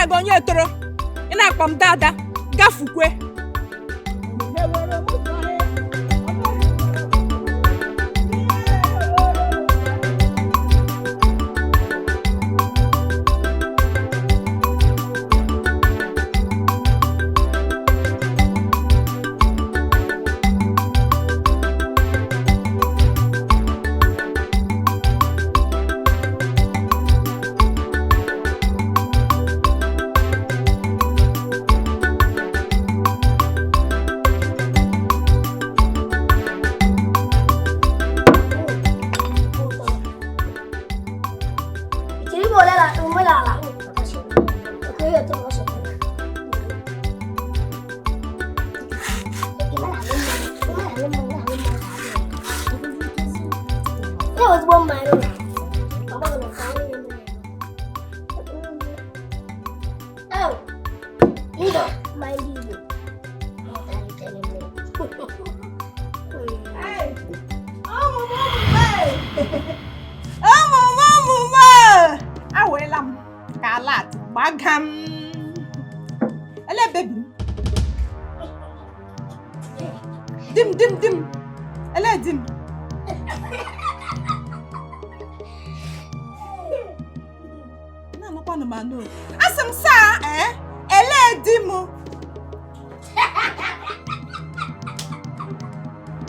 bụ onye toro ị na-akpọ m dada gafukwe dim ele dim na no kwanu ma no asem sa ele dim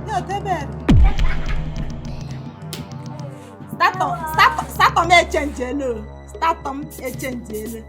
no tebe start me change lo change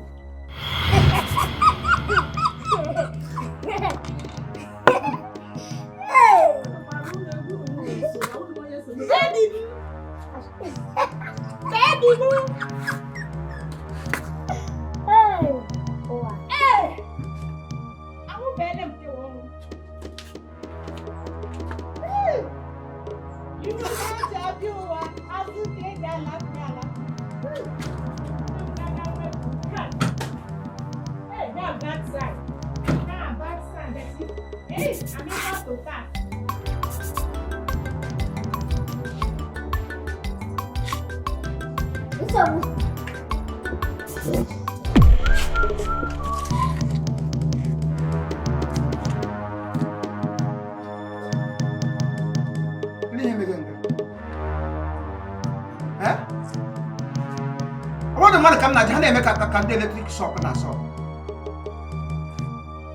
Can the electric shop and so.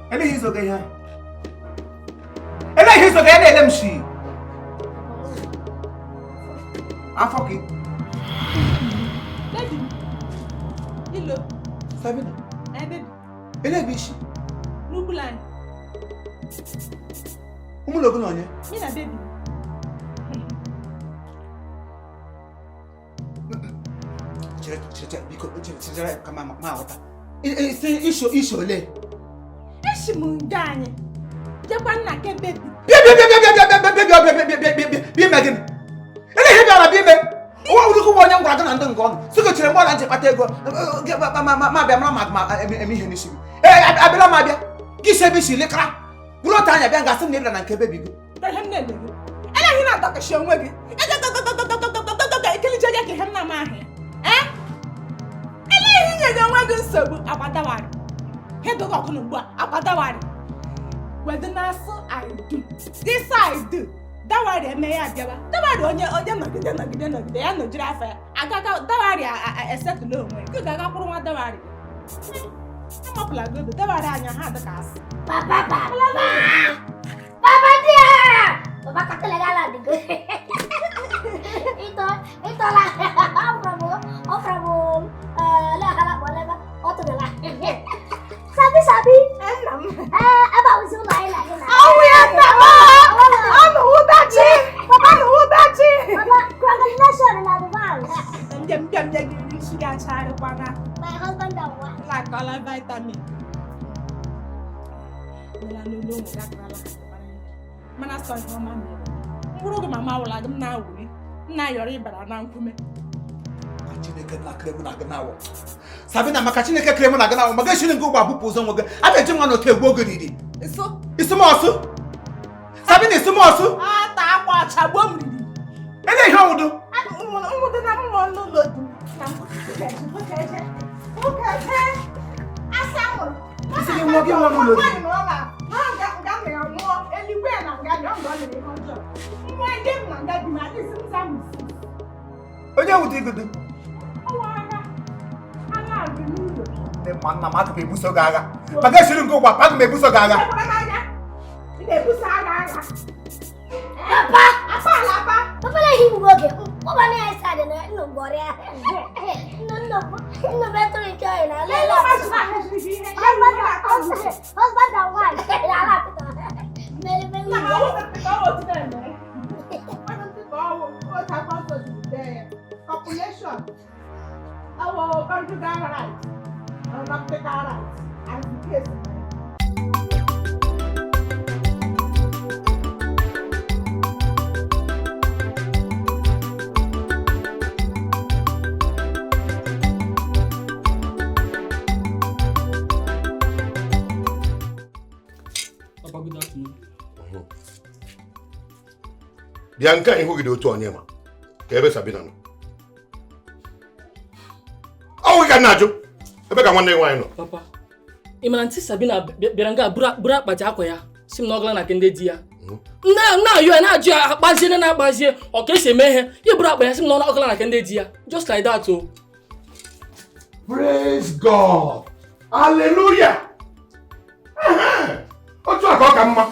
And he's okay here. And he's okay, let him see. I forget. Hello. Sabina. Baby. Elebishi. Nubulan. Umulogunonya. Mina baby. Because come on, Mauta. It's issue le. Eshimundanye. Jekwana ke baby. Be Megan. Ele he bia na be me. O wu ku wonya ngwa na ndon gon. Sugo chire mo na nche patego. Ma bia ma emi he ni shi. Abela ma bia. Ki se bi shi lekra. Buro tanya bia ngasim ne na nke baby bi. Ele ne le. Ele hi na ta she onwe gi. Ekeli jeje ke hem na ma he. Nsogbu agbadawari hedo go kunu gba agbadawari whether na so I do this I do dawari eme ya biaba dawari onye nogide ya no jira afa agaga dawari settle onwe ku gaga kwuru nwa dawari amapula godo dawari anya ha da ka as papa dia papa katele gala digo ito la bravo la hala boleh Oto de la. Sabi. Aba usu lai lagi na. Oh ya sama. Anu udachi. Papa, congratulations na dumal. Jam jadi sudah cari pana. My husband dah buat. La kala vitamin. Mula lulu muda kala. Mana soal mama ni. Muru ke mama wala gem na wuri. Na yori bara na nkume. Chineke na kremu na gnawo Sabina maka Chineke kremu na gnawo maga shine ngo babu pozon woga abeje nwa no tegbo ogiridi iso mo osu Sabina iso mo osu ta akwa chagbo mridi ele ihe omudu na mo no lodu na mo keje asa Isi gị nwa gị nwa n'ụlọ di. Onye wụdị igodo? Ndị nna m aga m ebuso gị agha. Maka esiri nke ụgwa, aga m ebuso gị agha. Papa la hibu goge. Papa ne ai sa de no gore ya. No beto ni kai na. Le. Husband and wife. La la pita. Me. Na wo pita wo ti dem. Population. Our country got rights. Not take our rights. And the case. Bianca ihu gide otu onye ma ka ebe Sabina nọ. Ọ ga na-ajụ ebe ka nwanne nwaanyị nọ. Papa, ị mara ntị Sabina bịara nga buru akpati akwa ya si m na ọgala na kende di ya. Na-ayọ ya na-ajụ ya akpazie na-agbazie ọ ka esi eme ihe ya buru akpa ya si m na ọgala na kende di ya. Just like that o. Praise God. Hallelujah. Otu aka ọ ka mma.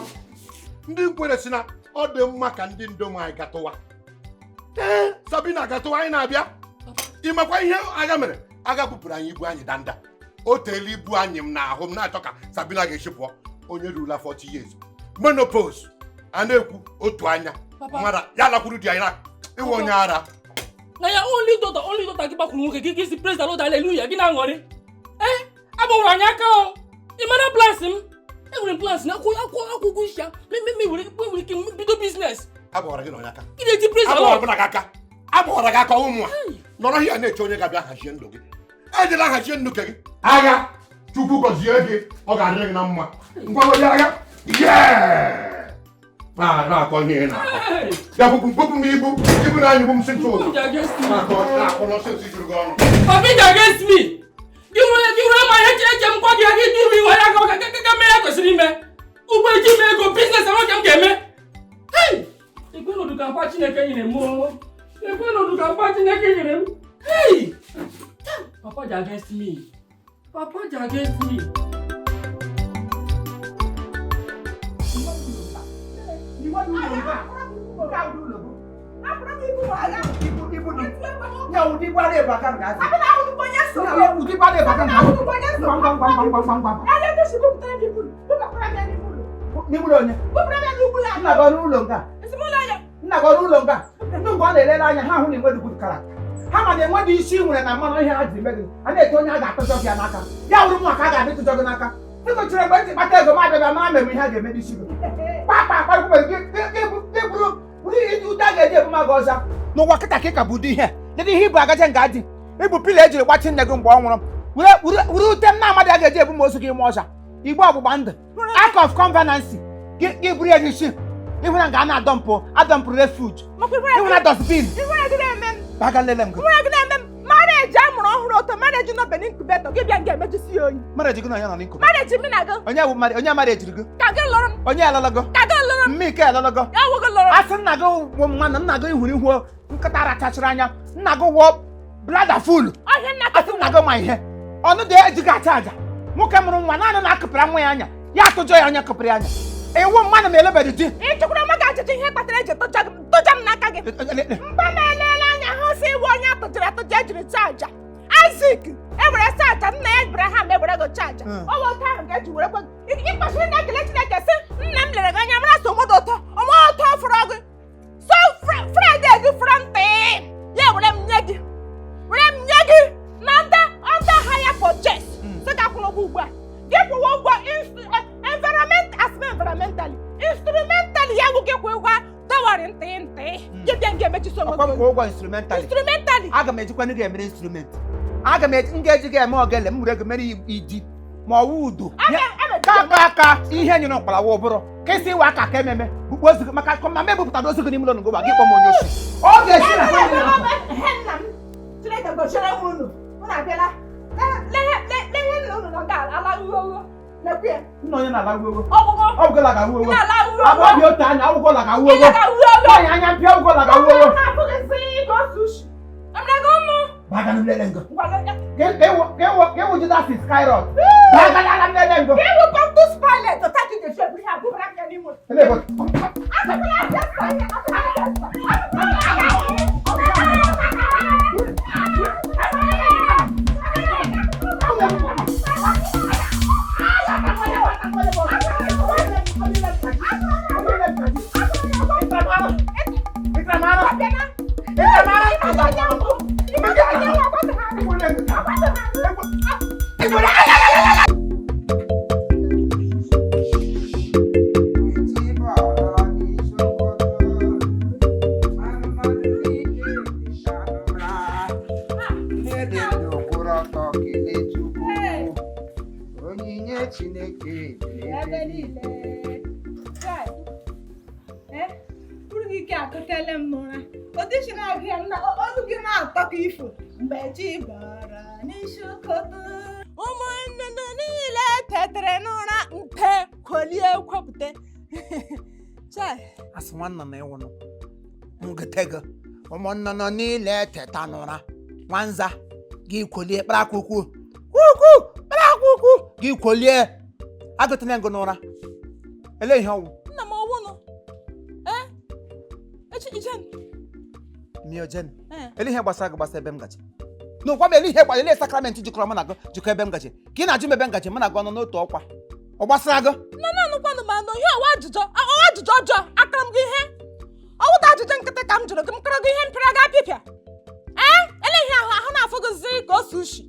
Ndị nkwere si na ọ dị mma ka ndị ndom anyị gatụwa. Sabina gatụwa anyị na-abịa. Ịmakwa ihe agha mere? Agha bupụrụ anyị ibu anyị danda. O teela ibu anyị m n'ahụ m na-achọ ka Sabina ga-eshipụ onye rula 40 years. Menopause. A na-ekwu otu anya. Mara ya lakwuru di anyị na iwe onye ara. Na ya only daughter gị gbakwuru nwoke gị si praise the Lord hallelujah gị na-aṅụrị. Agbanwere anyị aka o. Ị mara plans m? Enwere plans na akwụkwọ isi ya. Nwere ike bido business. Agbawara gị n'ọnya aka. Ị na-eji praise the Lord. Agbawara gị aka ụmụ a. Nọrọ ihe na-eche onye ga-abịa hazie ndụ gị. Ejela hazie ndụ gị. Agha Chukwu gọzie gị ọ ga-adịrị gị na mma. Ngwa onye agha. Na-akọ ihe na-akọ. Ya bụpụ m ibu na anyị bụ m si tụrụ. Na-akọ nọsensị juru gị ọnụ. Obi against me. Gị nwere ma ihe eche m gwa gị aga ịdị iwe ya ka mee ya kwesịrị ime. Ugbo eji mee ego biznes nwoke m ga-eme. Ekwe n'ọdụ ka mkpa Chineke nyere m. Ekwe n'ọdụ ka mkpa Chineke nyere m. Papa ji against me. Papa ji against me. Ha ma na-enwe dị isi nwere na mmanụ ihe ha ji megị a na-eto onye a ga-atụjọ gị n'aka ya wụrụ mụ ka a ga-adịtụjọ gị n'aka ịgụchiri mgbe ntị kpata ego ma abịabịa mara mmemme ihe a ga-eme n'isi gị kpakpakparụkwere gị bụrụ ụda ga-eji ebuma gị ọzọ n'ụwa kịta ka ị ka bụ ụdị ihe dị ihe ịbụ agaje nga dị ịbụ pila ejiri gbachi nne gị mgbe ọ nwụrụ were ute m na-amadị a ga-eji ebu m ozu gị ime ọza Igbo ọgbụgba ndụ act of convenancy gị buru ya n'isi ịhụ na nga a na-adọmpụ refuge ịhụ na dustbin baga lele m gị marriage amụrụ ọhụrụ oto marriage no benin incubator gị bịa nga emejisi oyi marriage gị na onye nọ n'inkubator marriage mi na gị onye marriage gị ka gị lụrụ m onye alalago ka gị lụrụ m mmike alalago ya wụgị lụrụ m asị nna gị wụ mmanụ nna gị ihuru ihu nkịta arachachiri anya nna gị wụọ blada ful asị nna gị ma ihe ọnụ dị ejighị acha aja nwoke mụrụ nwa naanị na-akụpịra nwa ya anya ya atụjọ ya anya kụpịrị anya iwu mmadụ ma elebeghị di ịchụkwara m ga-achịcha ihe kpatara eji tụja m n'aka gị mba m eleela anya hụ si iwu onye atụjiri atụja ejiri taa aja Isaac ewere saa aja nna ya Abraham ewere go chaja ọ bụ otu ahụ ga-eji were kwe ịkpachiri na-ekele Chineke sị nna m lere gị anya mara so ọmụdụ ụtọ fụrụ gị so Friday gị fụrụ ntị ya were m nye gị na ndị higher purchase sị ga kwụrụ ụgwọ ugbu a gị kwụwa ụgwọ environmentally instrumentally ya gị kwụ ụgwọ dọwarị ntị gị bịa nga emechi so ụgwọ instrumentally aga m ejikwa ndị ga-emere instrument aga m eji gị eme ogele m were gị mere idi ma ọwụ udo aka ihe nyere mkparawa ụbụrụ ka isi iwe aka ka ememe bukpo ozi maka ma mebupụtara ozi gị n'ime ụlọ ngwa gị kpọ m onye osi ọ ga-esi na nna m Chineke gọchiri m unu abịala lehe nna unu na ala ihe Nna onye na-alagwu ego. Ọgwụgwọ. Ọgwụgwọ lagwu ego. Na-alagwu ego. Abụ obi otu anya ọgwụgwọ lagwu ego. Na-alagwu ego. Nwaanyị anya mpịa ọgwụgwọ lagwu ego. Na-afụghịsị ka otu ushi. Amrago mụ. Baga m lele ngo. Ngwaganya. Ke wo juda si skyrot. Baga na m lele ngo. Ke wo Pontus Pilate to take the shape we have go back ya n'imo. Ele go. Ụmụnnụnụ niile tetere n'ụra mpe kolie kwepụta. Asị nwanna na ịwụnụ. Ngitego. Ụmụnnụnụ niile teta n'ụra. Nwanza gị kolie kpara akwụkwọ. Kpara akwụkwọ gị kolie. Agụtụle ngo n'ụra. Ele ihe ọwụ. Nna m ọwụnụ. Echi ijen. Mio jen. Ele ihe gbasara gị gbasara ebe m gaji. No, kwa beli ihe kwalele sakramenti jikọrọ mụ na gị jikọ ebe m gaji. Ka ị na-ajụ m ebe m gaji mụ na gị ọnụ n'otu ọkwa. Ọ gbasara gị? Nna nụkwanụ ma nọ ihe ọwa ajụjụ ọjọọ akara m gị ihe. Ọwụda ajụjụ nkịtị ka m jụrụ gị m kọrọ gị ihe mpịara gị apịpịa. Ele ihe ahụ na-afụgụzi ka o si ushi.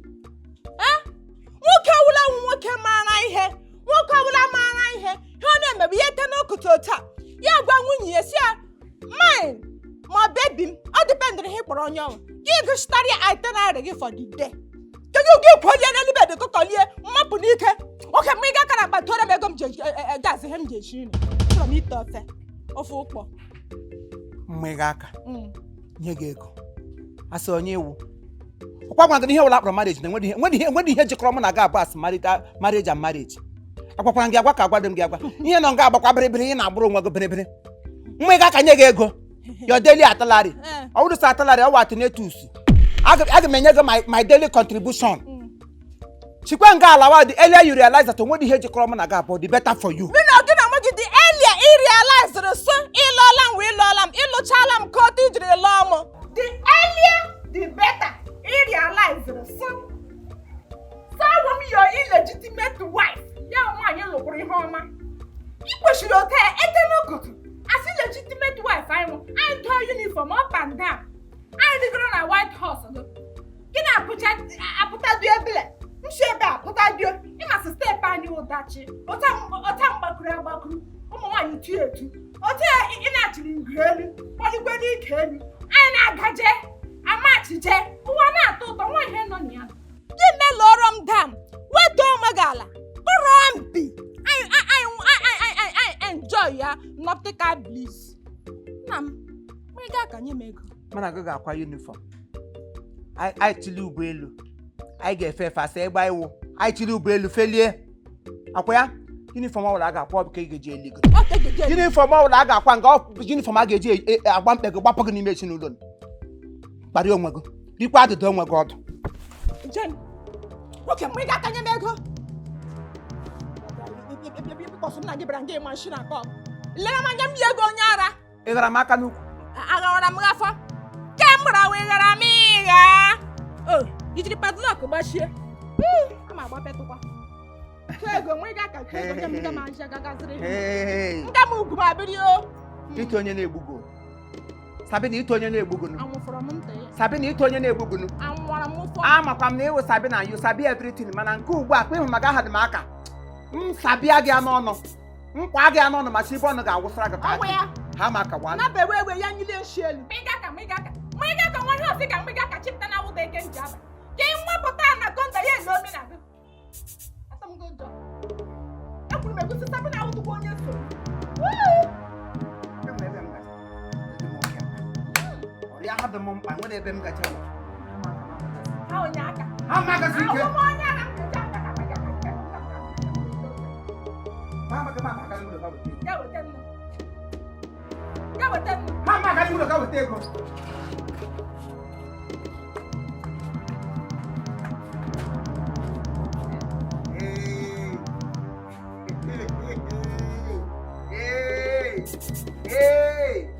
Nwoke ọwụla nwoke maara ihe. Nwoke ọwụla maara ihe. Ihe ọ na-emebu ihe te n'okutu otu a. Ya gwa nwunye ya si ya, mine ma baby m, ọ dịpendịrị ihe kpọrọ onye ọnwụ. Gị gụchitara ya itinerary gị for the day. Gị kwolie n'elu bed kọkọlie mmapụ n'ike. Oke mgbe ị ga-aka na akpa tụọrọ m ego m ji gaasị ihe m ji eshi nri. Chọrọ m ite ofe ụkpọ. Mgbe ị ga-aka nye gị ego. Asị onye iwu. Ọkwa gwa gị ihe ụlọ akpọrọ marriage na enwedị ihe jikọrọ mụ na gị abụọ asị marriage and marriage. Agwakwara gị agwa ka agwado m gị agwa. Ihe nọ nga agbakwa bịrịbịrị ị na-agbụrụ onwe gị bịrịbịrị. Mgbe ị ga-aka nye gị ego. Your daily atalari. I would say atalari I want to I can make my daily contribution. Chikwanga allow the earlier you realize that when the hedge crumb na gap, the better for you. Me no do na the earlier you realize the son ilolam we lolam ilochalam cottage lomo. The earlier the better you realize the son. So when your illegitimate wife, ya one you look for home. You should hotel etenokoto. As a legitimate wife, I tore uniform up and down. I did on a white horse. Can I put a dear Msheba, put a dear. You must step by you, Dachi. Otamba Crabacru. Oh, you tear too. Hotel in actually granny. What you ready can. And I got je. I match je. Who are not told the one hand on you. Give me Loram Dam. What do Magala? Rampi. I enjoy ya, not take a bliss. Nam, we got can you make? Man, I go acquire uniform. I tell you, Belu. I get fair fast, say by wo. I tell you, Belu, failure. Acquire uniform all I got, what can you get legal? Uniform all I got, one golf, uniform I get a bump like a wapping image in Udon. But you go. Be part of the dome of God. Jen, what can we got can you make? Because I'm not giving game machine at all. Let me get you go nyara. Eramaka. Agora mgafa. Camera we amiga. Oh, you did padlock bashie. I'm about to go. Kego we got ka kego dem ma jaga gazre. Ngamu gba video. Itu onye na-egbugo. Sabi na itu onye na-egbugo nu. Amuforo m nte. Sabi na itu onye na-egbugo nu. Amwara m fo. Amakwa m na ewe sabi na you sabi everything mana nke ugbu a kwa ịhụ maga ha dị m aka. Sabia gị anọ nkwa gị anọ ma si bọnụ ga-awụsara gị ka ha maka wan na bewe we ya nyile shielu migaka nwa ha si ka migaka chipta na wuda eke nji aba ke nwa pụta na konda ya elo mi na gị atam go jo ekwuru m egusi sabi na wudu onye so ya ha dị m mkpa nwere ebe m gacha ha onye aka ha magazi ike onye aka Mama ka mama ka n'ụlọ ka weta. Ya weta nnu. Ya weta nnu. Mama ka n'ụlọ ka weta ego. Hey!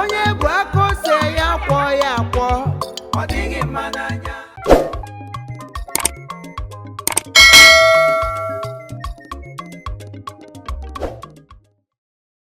Onye bụ aka ose ya kwọ ya kwọ. Ọ dịghị mma n'anya.